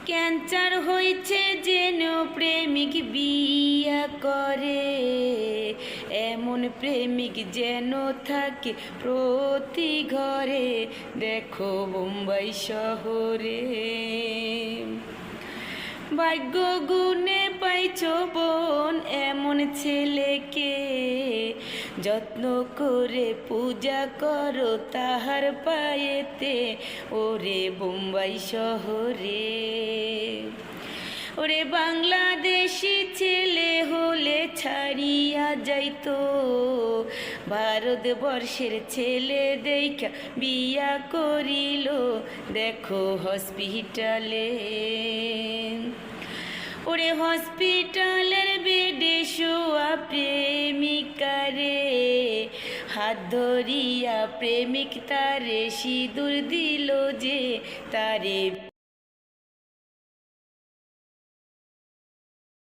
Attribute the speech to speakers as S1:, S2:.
S1: Cancer হয়েছে যেন প্রেমিক বিয়া করে, এমন প্রেমিক যেন থাকে প্রতি ঘরে। দেখো বোম্বাই শহরে, ভাগ্য গুণে পাইছ বোন এমন ছেলেকে, যত্ন করে পূজা করো তাহার পায়েতে। ওরে বোম্বাই শহরে, ওরে বাংলাদেশি ছেলে হলে ছাড়িয়া যাইতো, ভারতবর্ষের ছেলে দেখা বিয়া করিল। দেখো হসপিটালে, ওরে হসপিটালের বেডে শোয়া প্রেমিকারে, হাত ধরিয়া প্রেমিক তারে সিঁদুর দিল যে তারে